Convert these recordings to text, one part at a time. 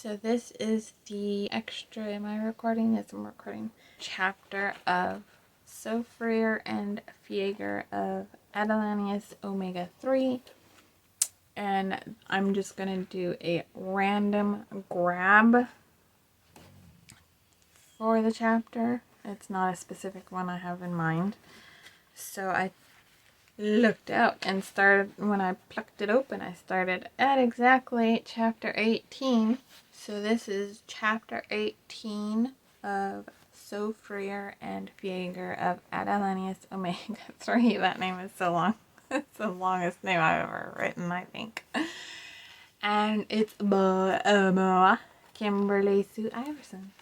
So this is the extra, am I recording? Yes, I'm recording. Chapter of Sofrir and Pheirgr of Atalantius Omega 3. And I'm just going to do a random grab for the chapter. It's not a specific one I have in mind. So I looked out and started, when I plucked it open, I started at exactly chapter 18. So this is chapter 18 of Sofrir and Pheirgr of Atalantius Omega 3. That name is so long. It's the longest name I've ever written, I think. And it's Kimberly Sue Iverson.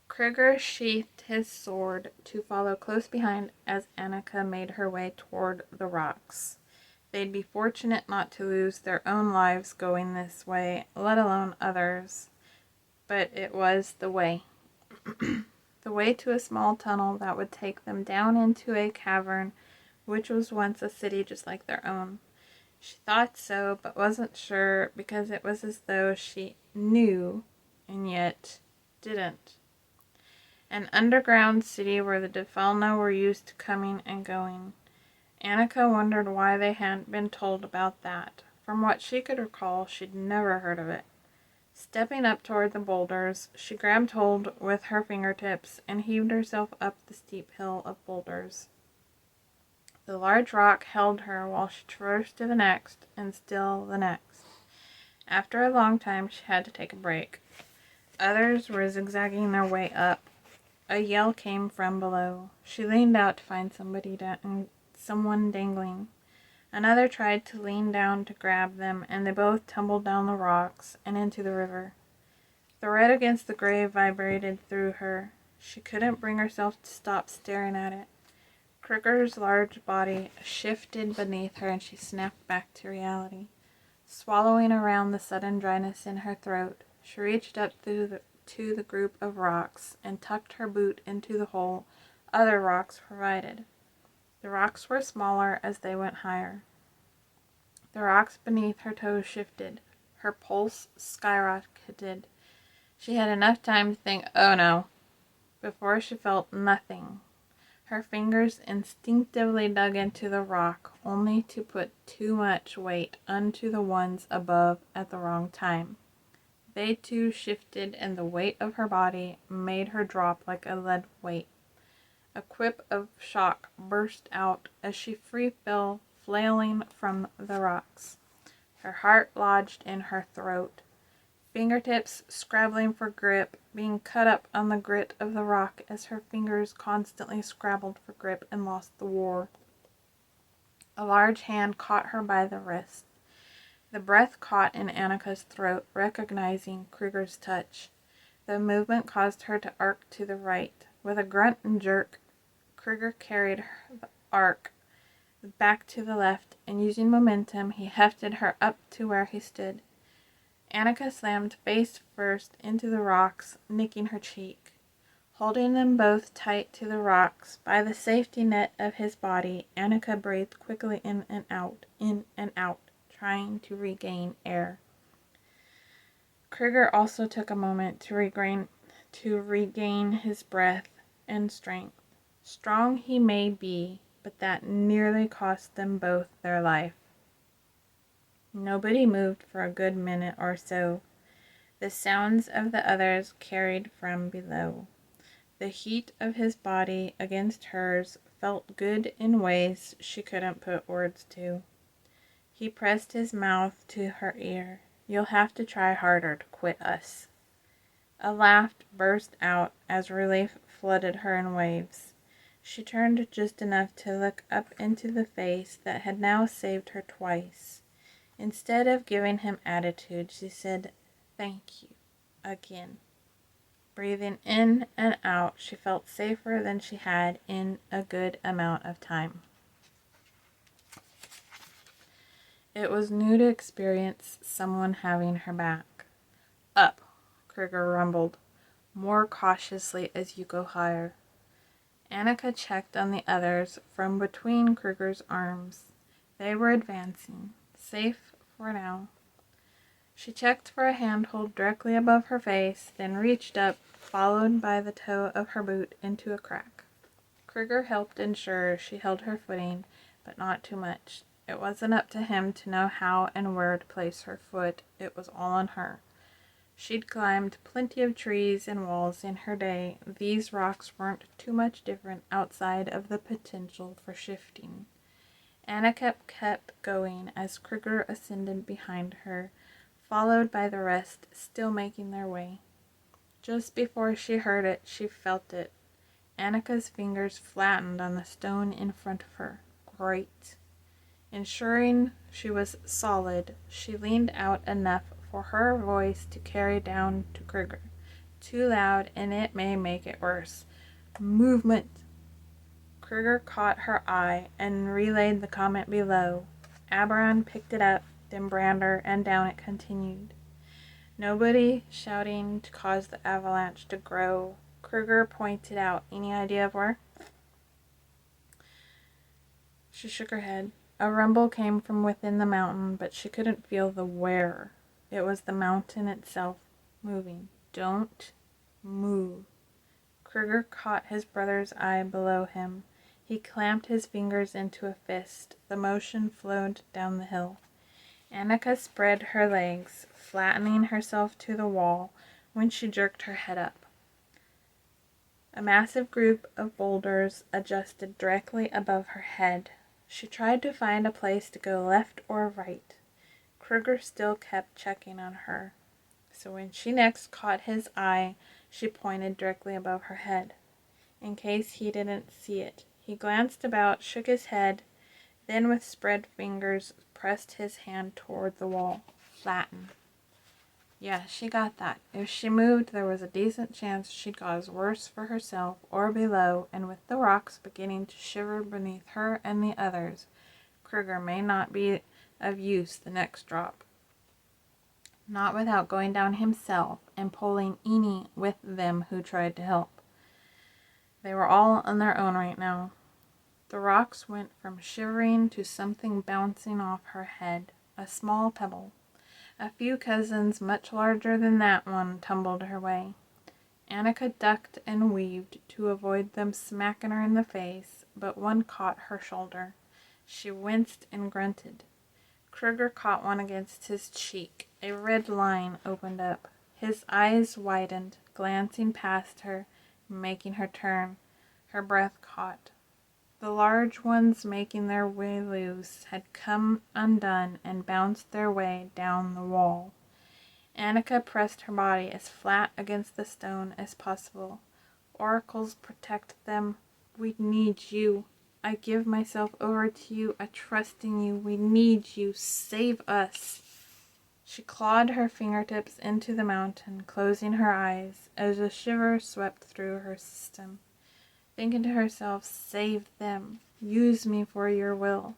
Pheirgr sheathed his sword to follow close behind as Annika made her way toward the rocks. They'd be fortunate not to lose their own lives going this way, let alone others. But it was the way. The way to a small tunnel that would take them down into a cavern, which was once a city just like their own. She thought so, but wasn't sure, because it was as though she knew, and yet didn't. An underground city where the Defalna were used to coming and going. Annika wondered why they hadn't been told about that. From what she could recall, she'd never heard of it. Stepping up toward the boulders, she grabbed hold with her fingertips and heaved herself up the steep hill of boulders. The large rock held her while she traversed to the next, and still the next. After a long time, she had to take a break. Others were zigzagging their way up. A yell came from below. She leaned out to find someone dangling. Another tried to lean down to grab them, and they both tumbled down the rocks and into the river. The red against the grave vibrated through her. She couldn't bring herself to stop staring at it. Pheirgr's large body shifted beneath her, and she snapped back to reality. Swallowing around the sudden dryness in her throat, she reached up to the group of rocks and tucked her boot into the hole other rocks provided. The rocks were smaller as they went higher. The rocks beneath her toes shifted. Her pulse skyrocketed. She had enough time to think, "Oh no," before she felt nothing. Her fingers instinctively dug into the rock, only to put too much weight onto the ones above at the wrong time. They too shifted, and the weight of her body made her drop like a lead weight. A quip of shock burst out as she free fell, flailing from the rocks. Her heart lodged in her throat. Fingertips scrabbling for grip, being cut up on the grit of the rock as her fingers constantly scrabbled for grip and lost the war. A large hand caught her by the wrist. The breath caught in Annika's throat, recognizing Pheirgr's touch. The movement caused her to arc to the right. With a grunt and jerk, Pheirgr carried the arc back to the left, and using momentum, he hefted her up to where he stood. Annika slammed face first into the rocks, nicking her cheek. Holding them both tight to the rocks by the safety net of his body, Annika breathed quickly in and out, trying to regain air. Pheirgr also took a moment to regain his breath and strength. Strong he may be, but that nearly cost them both their life. Nobody moved for a good minute or so. The sounds of the others carried from below. The heat of his body against hers felt good in ways she couldn't put words to. He pressed his mouth to her ear. "You'll have to try harder to quit us." A laugh burst out as relief flooded her in waves. She turned just enough to look up into the face that had now saved her twice. Instead of giving him attitude, she said, "Thank you," again. Breathing in and out, she felt safer than she had in a good amount of time. It was new to experience someone having her back. "Up," Pheirgr rumbled, more cautiously as you go higher. Annika checked on the others from between Pheirgr's arms. They were advancing, safe for now. She checked for a handhold directly above her face, then reached up, followed by the toe of her boot, into a crack. Pheirgr helped ensure she held her footing, but not too much. It wasn't up to him to know how and where to place her foot. It was all on her. She'd climbed plenty of trees and walls in her day. These rocks weren't too much different outside of the potential for shifting. Annika kept going as Pheirgr ascended behind her, followed by the rest, still making their way. Just before she heard it, she felt it. Annika's fingers flattened on the stone in front of her. Great. Ensuring she was solid, she leaned out enough for her voice to carry down to Pheirgr. Too loud, and it may make it worse. Movement! Pheirgr caught her eye and relayed the comment below. Aberon picked it up, then Brander, and down it continued. Nobody shouting to cause the avalanche to grow. Pheirgr pointed out. Any idea of where? She shook her head. A rumble came from within the mountain, but she couldn't feel the where. It was the mountain itself moving. Don't move. Pheirgr caught his brother's eye below him. He clamped his fingers into a fist. The motion flowed down the hill. Annika spread her legs, flattening herself to the wall when she jerked her head up. A massive group of boulders adjusted directly above her head. She tried to find a place to go left or right. Pheirgr still kept checking on her. So when she next caught his eye, she pointed directly above her head. In case he didn't see it, he glanced about, shook his head, then with spread fingers pressed his hand toward the wall. Flatten. Yeah, she got that. If she moved, there was a decent chance she'd cause worse for herself or below, and with the rocks beginning to shiver beneath her and the others, Pheirgr may not be of use the next drop. Not without going down himself and pulling any with them who tried to help. They were all on their own right now. The rocks went from shivering to something bouncing off her head, a small pebble. A few cousins much larger than that one tumbled her way. Annika ducked and weaved to avoid them smacking her in the face, but one caught her shoulder. She winced and grunted. Pheirgr caught one against his cheek. A red line opened up. His eyes widened, glancing past her, making her turn. Her breath caught. The large ones making their way loose had come undone and bounced their way down the wall. Annika pressed her body as flat against the stone as possible. Oracles protect them. We need you. I give myself over to you. I trust in you. We need you. Save us. She clawed her fingertips into the mountain, closing her eyes as a shiver swept through her system. Thinking to herself, save them. Use me for your will.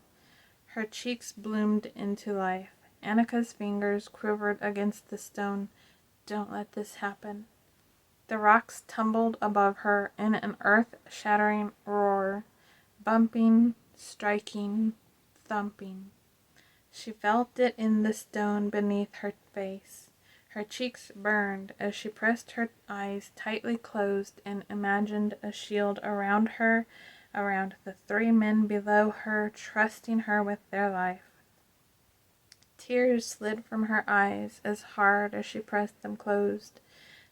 Her cheeks bloomed into life. Annika's fingers quivered against the stone. Don't let this happen. The rocks tumbled above her in an earth-shattering roar, bumping, striking, thumping. She felt it in the stone beneath her face. Her cheeks burned as she pressed her eyes tightly closed and imagined a shield around her, around the three men below her, trusting her with their life. Tears slid from her eyes as hard as she pressed them closed,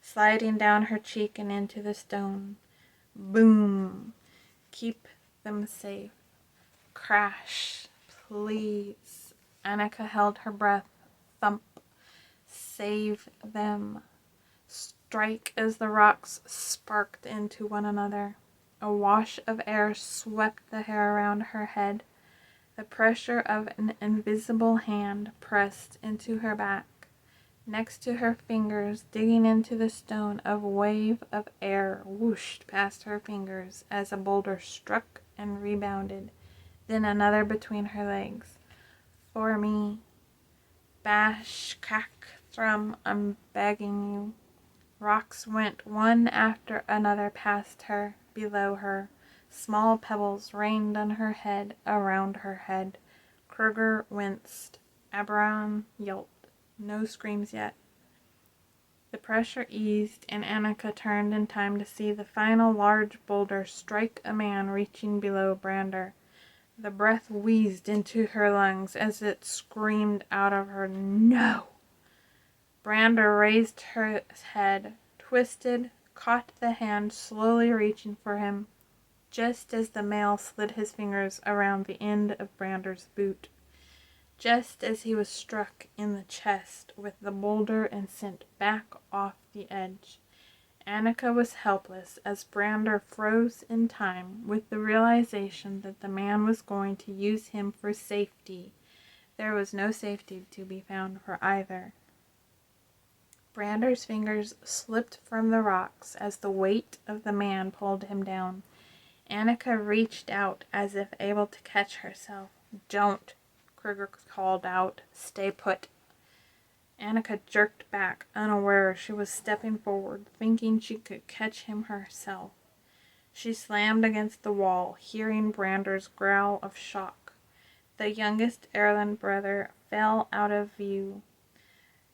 sliding down her cheek and into the stone. Boom! Keep them safe. Crash! Please! Annika held her breath. Thump! Save them. Strike as the rocks sparked into one another. A wash of air swept the hair around her head. The pressure of an invisible hand pressed into her back. Next to her fingers, digging into the stone, a wave of air whooshed past her fingers as a boulder struck and rebounded, then another between her legs. For me. Bash, crack, thrum, I'm begging you. Rocks went one after another past her, below her. Small pebbles rained on her head, around her head. Pheirgr winced. Aberon yelped. No screams yet. The pressure eased, and Annika turned in time to see the final large boulder strike a man reaching below Brander. The breath wheezed into her lungs as it screamed out of her, "No!" Brander raised her head, twisted, caught the hand slowly reaching for him, just as the male slid his fingers around the end of Brander's boot. Just as he was struck in the chest with the boulder and sent back off the edge, Annika was helpless as Brander froze in time with the realization that the man was going to use him for safety. There was no safety to be found for either. Brander's fingers slipped from the rocks as the weight of the man pulled him down. Annika reached out as if able to catch herself. "Don't," Pheirgr called out. "Stay put." Annika jerked back, unaware she was stepping forward, thinking she could catch him herself. She slammed against the wall, hearing Brander's growl of shock. The youngest Erland brother fell out of view.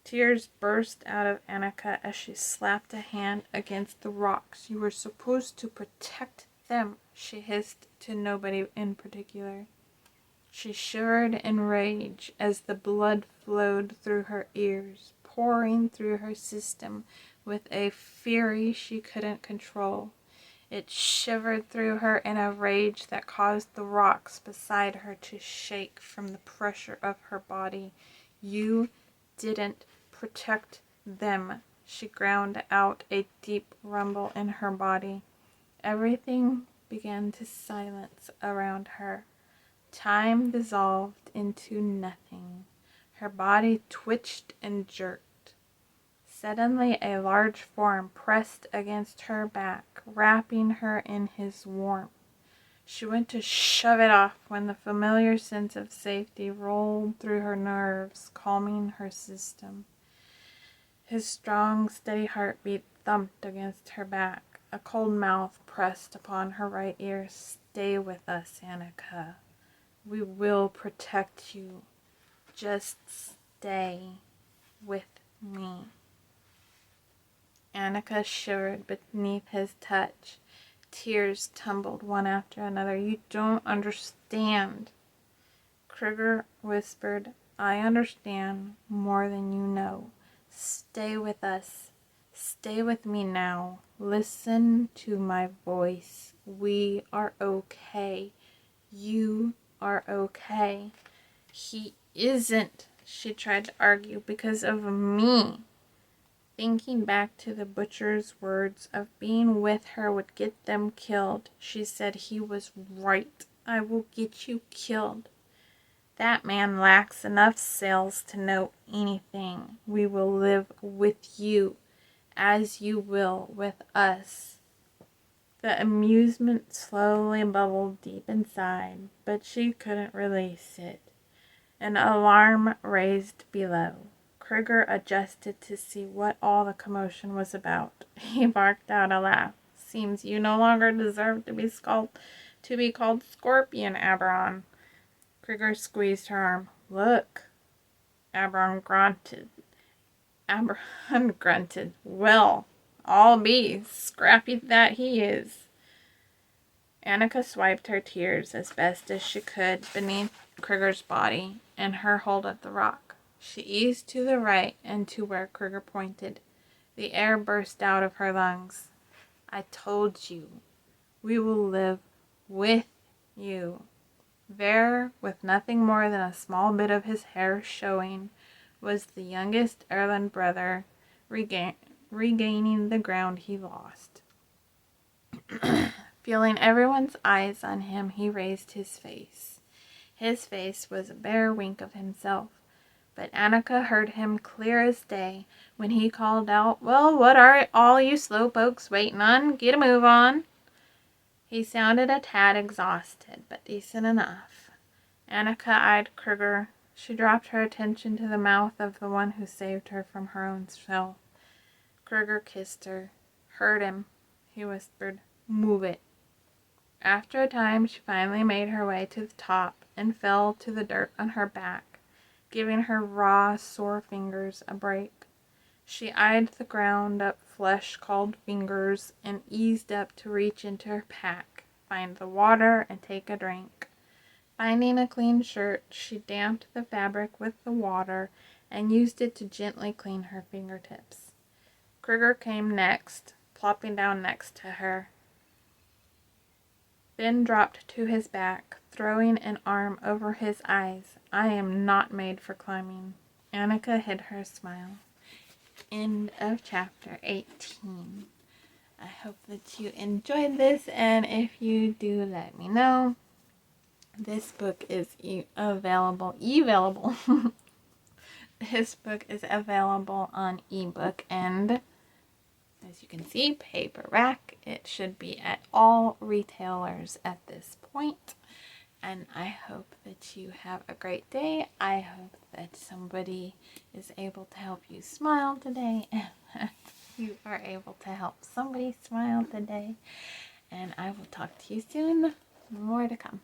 Tears burst out of Annika as she slapped a hand against the rocks. "You were supposed to protect them," she hissed to nobody in particular. She shivered in rage as the blood flowed through her ears, pouring through her system with a fury she couldn't control. It shivered through her in a rage that caused the rocks beside her to shake from the pressure of her body. "You didn't protect them," she ground out, a deep rumble in her body. Everything began to silence around her. Time dissolved into nothing. Her body twitched and jerked. Suddenly a large form pressed against her back, wrapping her in his warmth. She went to shove it off when the familiar sense of safety rolled through her nerves, calming her system. His strong, steady heartbeat thumped against her back. A cold mouth pressed upon her right ear. "Stay with us, Annika. We will protect you. Just stay with me." Annika shivered beneath his touch. Tears tumbled one after another. "You don't understand." Pheirgr whispered, "I understand more than you know. Stay with us. Stay with me now. Listen to my voice. We are okay. You are okay." "He isn't," she tried to argue, "because of me." Thinking back to the butcher's words of being with her would get them killed, she said, "He was right. I will get you killed. That man lacks enough cells to know anything. We will live with you, as you will with us." The amusement slowly bubbled deep inside, but she couldn't release it. An alarm raised below. Pheirgr adjusted to see what all the commotion was about. He barked out a laugh. "Seems you no longer deserve to be called Scorpion, Aberon." Pheirgr squeezed her arm. "Look." Aberon grunted. "Well, I'll be. Scrappy that he is." Annika swiped her tears as best as she could beneath Pheirgr's body and her hold of the rock. She eased to the right and to where Pheirgr pointed. The air burst out of her lungs. "I told you. We will live with you." There, with nothing more than a small bit of his hair showing, was the youngest Erland brother, regaining the ground he lost. Feeling everyone's eyes on him, he raised his face. His face was a bare wink of himself, but Annika heard him clear as day when he called out, "Well, what are all you slowpokes waiting on? Get a move on." He sounded a tad exhausted, but decent enough. Annika eyed Pheirgr. She dropped her attention to the mouth of the one who saved her from her own self. Pheirgr kissed her. "Heard him," he whispered. "Move it." After a time, she finally made her way to the top and fell to the dirt on her back. giving her raw, sore fingers a break. She eyed the ground up flesh called fingers and eased up to reach into her pack, find the water, and take a drink. Finding a clean shirt, she damped the fabric with the water and used it to gently clean her fingertips. Pheirgr came next, plopping down next to her. Ben dropped to his back, throwing an arm over his eyes. I am not made for climbing. Annika hid her smile. End of chapter 18. I hope that you enjoyed this, and if you do, let me know. This book is available. This book is available on ebook, and as you can see, paperback. It should be at all retailers at this point. And I hope that you have a great day. I hope that somebody is able to help you smile today, and that you are able to help somebody smile today. And I will talk to you soon. More to come.